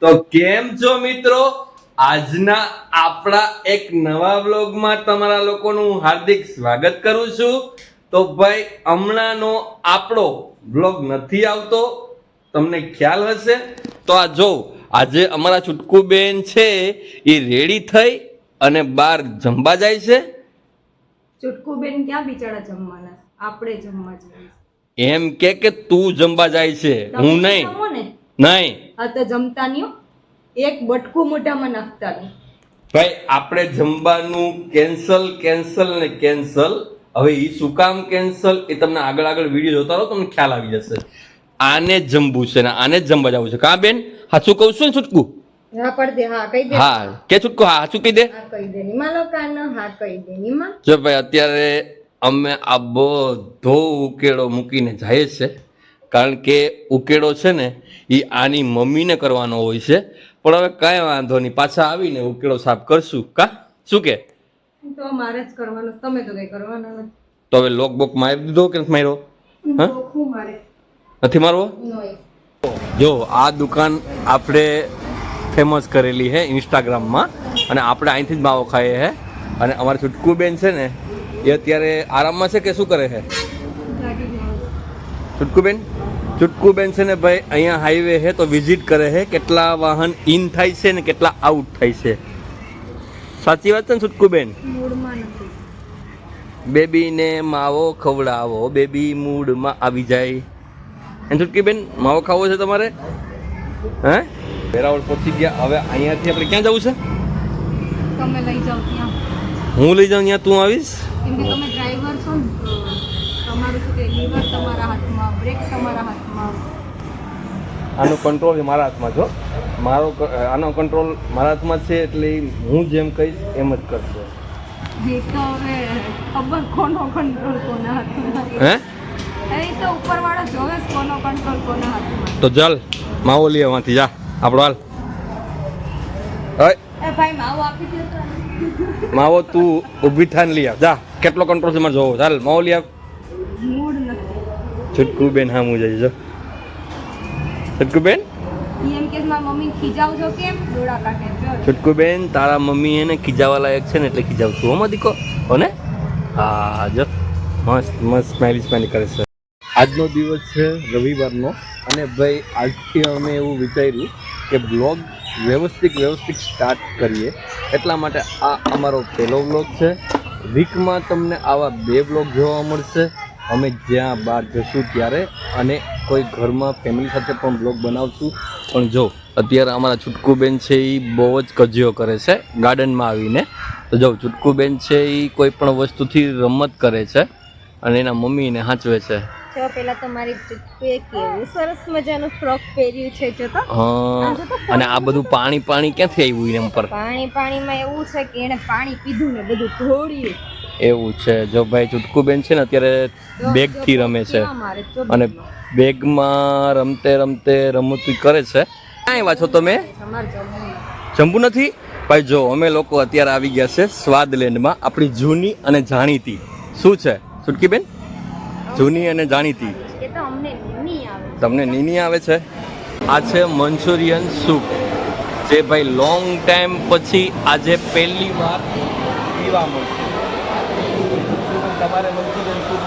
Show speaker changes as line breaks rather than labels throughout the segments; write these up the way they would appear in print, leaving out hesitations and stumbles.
તો કેમ છો મિત્રો? આજના આપણા એક નવા વ્લોગમાં તમારા લોકોનું હાર્દિક સ્વાગત કરું છું. તો ભાઈ હમણાંનો આપણો વ્લોગ નથી આવતો, તમને ખ્યાલ હશે. તો આ જો આજે અમારા છુટકુબેન છે એ રેડી થઈ અને બહાર જમવા જાય છે.
છુટકુબેન ક્યાં બિચારા જમવાના, આપણે જમવા જઈએ.
એમ કે તું જમવા જાય છે, હું નહીં. નહીં
આ તો જમતા નહીં હો. એક બટકું મોઢામાં નાખતા નહીં.
ભાઈ આપણે જમવાનું કેન્સલ ને કેન્સલ. હવે એ શું કામ કેન્સલ એ તમને આગળ વિડીયો જોતા રહો, તમને ખ્યાલ આવી જશે. આને જ જમવું છે ને આને જ જમવા જવું છે. કા બેન સાચું કહું છું ને છૂટકું?
હા પડ દે, હા કહી દે.
હા કે છૂટકું? હા સાચું કહી દે.
હા કહી દે નીમા લોકાનો, હા કહી દે નીમા.
જો ભાઈ અત્યારે અમે આ બધો ઉકેળો મૂકીને જાય છે, કારણ કે ઉકેળો છે ને એ આની મમ્મીને કરવાનો હોય છે. પણ હવે કાંઈ વાંધો નહીં, પાછા આવીને ઉકેળો સાફ કરશું. કા શું કે?
તો મારે જ કરવાનું, તમે તો કઈ કરવાના નથી.
તો હવે લોક બોક મારી દીધો કે નથી માર્યો? હા
ચોખ્ખું મારે
નથી મારવો.
નહીં.
જો આ દુકાન આપણે ફેમસ કરેલી છે ઇન્સ્ટાગ્રામમાં, અને આપણે અહીંથી જ માવો ખાઈએ છે. અને અમારી છુટકુબેન છે ને એ અત્યારે આરામમાં છે કે શું કરે છે? છુટકુબેન છે ને ભાઈ અહીંયા હાઈવે છે તો વિઝિટ કરે છે, કેટલા વાહન ઇન થાય છે ને કેટલા આઉટ થાય છે. સાચી વાત છે ને છુટકુબેન?
મૂડમાં નથી.
બેબીને માવો ખવડાવો, બેબી મૂડમાં આવી જાય. અને છુટકીબેન માવો ખાવો છે તમારે? હે વેરાવળ પહોંચી ગયા. હવે અહીંયાથી આપણે ક્યાં જવું છે?
તમે લઈ જાઓ ત્યાં.
હું લઈ જાઉં ત્યાં તું આવીશ?
કેમ કે તમે ડ્રાઈવર છો ને, તો તમારું શું કે લીવર તમારા હાથમાં, બ્રેક તમારા હાથમાં.
આનો કંટ્રોલ મારા હાથમાં છો. આનો કંટ્રોલ મારા હાથમાં છે, એટલે હું જેમ કહીશ એમ જ કરશે.
એ તો હવે ખબર કોનો કંટ્રોલ કોના હાથમાં.
હે
એ તો ઉપરવાળો જોવે છે કોનો કંટ્રોલ કોના હાથમાં.
તો ચાલ માવો લઈ આવવાથી જા આપણો. હાલ ઓય
એ ભાઈ માવો આપી દે તો.
માવો તું ઊભી થાને લઈ આવ જા. કેટલો કંટ્રોલ છે મારે જોવો. ચાલ માવો લઈ આવ.
મૂડ નથી.
છુટકુબેન હા હું જઈશ. જો છુટકુબેન,
ઈ એમ કે મારા મમ્મી ખીજાવ છો કેમ ડોળા કાઢે જો.
છુટકુબેન તારા મમ્મી એને ખીજાવા લાયક છે ને એટલે ખીજાવ છું. હો દીકો હોને. હા જો મસ્ત સ્માઈલી કરે છે. આજનો દિવસ છે રવિવારનો, અને ભાઈ આજથી અમે એવું વિચાર્યું કે બ્લોગ વ્યવસ્થિત સ્ટાર્ટ કરીએ. એટલા માટે આ અમારો પહેલો વ્લોગ છે. વીકમાં તમને આવા 2 વ્લોગ જોવા મળશે. અમે જ્યાં બહાર જશું ત્યારે, અને કોઈ ઘરમાં ફેમિલી સાથે પણ વ્લોગ બનાવશું. પણ જો અત્યારે અમારા છુટકુબેન છે એ બહુ જ કજિયો કરે છે ગાર્ડનમાં આવીને. તો જો છુટકુબેન છે એ કોઈ પણ વસ્તુથી રમત કરે છે અને એના મમ્મીને સાચવે છે.
જો પેલા તો મારી ચુટકુએ કેવું સરસ મજાનું ફ્રોક પહેર્યું છે. જો તો
હા, અને આ બધું પાણી ક્યાંથી આવ્યું એના ઉપર?
પાણીમાં એવું છે કે એને પાણી પીધું ને બધું ઢોળ્યું
એવું છે. જો ભાઈ છુટકુબેન છે ને અત્યારે બેગથી રમે છે, અને બેગમાં રમતે રમતું કરે છે. ક્યાં આવ્યા છો તમે? જંબુ નથી ભાઈ. જો અમે લોકો અત્યારે આવી ગયા છે સ્વાદલેન્ડમાં, આપણી જૂની અને જાણીતી. શું છે છુટકીબેન? જૂની અને જાણીતી. તમને નીની આવે છે. આ છે મંચુરિયન સૂપ, જે ભાઈ લોંગ ટાઈમ પછી આજે પહેલી વાર પીવા મળશે. તમારે મંચુરિયન સૂપ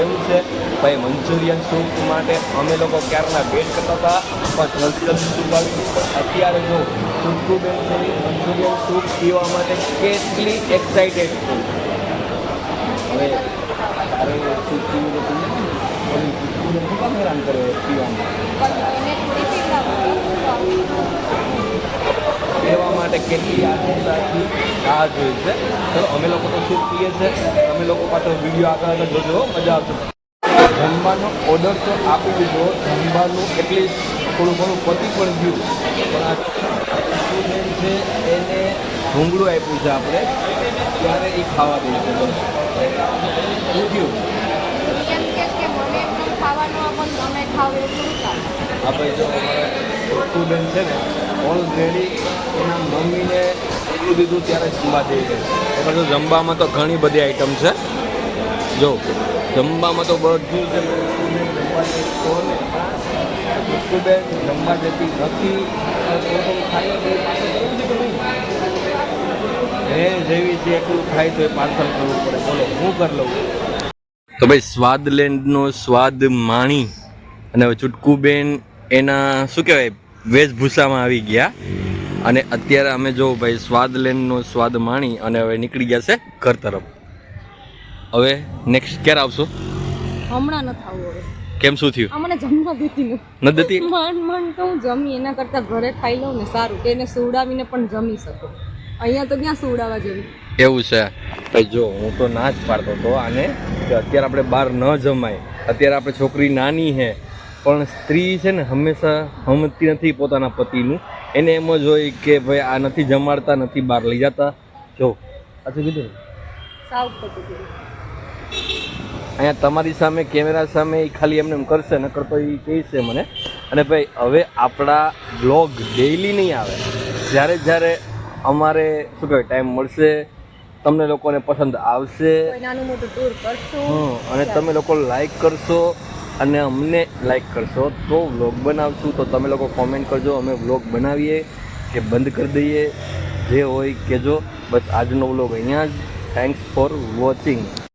એવું છે ભાઈ. મંચુરિયન સૂપ માટે અમે લોકો ક્યારના વેટ કરતા હતા, પણ જલ્દી સૂપ આવી ગયું. પણ અત્યારે જો છુટકુબેન છે મંચુરિયન સૂપ પીવા માટે કેટલી એક્સાઇટેડ છે. હવે તારે સૂપ પીવું હતું શું કામ હેરાન કરે પીવામાં? પીવા માટે કેટલી આતુરતાથી રાહ જોઈ છે. ચલો અમે લોકો તો સૂપ પીએ છે. અમે લોકો પાછો વિડીયો આગળ જોજો, મજા આવશે. જમવાનો ઓર્ડર તો આપી દીધો, જમવાનું એટલીસ્ટ થોડું ઘણું પતી પણ ગયું. પણ આ છુટકુબેન છે એને ભૂંગળું આપ્યું છે આપણે, ત્યારે એ ખાવા દે છે. શું થયું? આ ભાઈ જો અમારે છુટકુબેન છે ને ઓલરેડી એના મમ્મીને એટલું દીધું ત્યારે જમવા દે છે. એમાં તો જમવામાં તો ઘણી બધી આઈટમ છે. જો જમવામાં તો બધું છે. ચુટકુબેન જમવા જતી નથી. થોડું ખાઈ તો પાછળ કરવું છે કે નહીં? એ જેવી છે એટલું ખાય તો એ પાર્સલ કરવું પડે. બોલો હું કરી લઉં? તો ભાઈ સ્વાદલેન્ડનો સ્વાદ માણી અને હવે ચુટકુબેન એના શું કહેવાય વેશભૂષામાં આવી ગયા અને અત્યારે અમે જો ભાઈ સ્વાદલેન્ડનો સ્વાદ માણી અને હવે નીકળી ગયા છે ઘર તરફ. હવે નેક્સ્ટ ક્યારે આવશો?
હમણાં ન થાવું હવે.
કેમ શું થયું?
આ મને જમવા દેતી
ન દેતી?
માંડ તો હું જમી એના કરતાં ઘરે ખાઈ લઉં ને સારું કે એને સુવડાવીને પણ જમી શકું. અહીંયા તો ક્યાં સુવડાવવા જેવું.
એવું છે ભાઈ જો હું તો ના જ પાડતો હતો આને કે અત્યારે આપણે બહાર ન જમાય. અત્યારે આપણે છોકરી નાની છે પણ સ્ત્રી છે ને હંમેશા સમજતી નથી પોતાના પતિનું. એને એમ જ હોય કે ભાઈ આ નથી જમાડતા નથી બહાર લઈ જતા. જો સાચું કીધું ને?
સાવ ખોટું કીધું.
અહીંયા તમારી સામે કેમેરા સામે એ ખાલી એમને એમ કરશે ન કરતો એ કહેશે મને. અને ભાઈ હવે આપણા બ્લોગ ડેઈલી નહીં આવે. જ્યારે અમારે શું કહેવાય ટાઈમ મળશે તમને લોકોને પસંદ આવશે
કોઈ નાનું મોટું ટૂર કરશું
અને તમે લોકો લાઈક કરશો અને અમને લાઈક કરશો તો વ્લોગ બનાવશું. તો તમે લોકો કોમેન્ટ કરજો અમે વ્લોગ બનાવીએ કે બંધ કરી દઈએ જે હોય કહેજો. બસ આજનો વ્લોગ અહીંયા જ. Thanks for watching.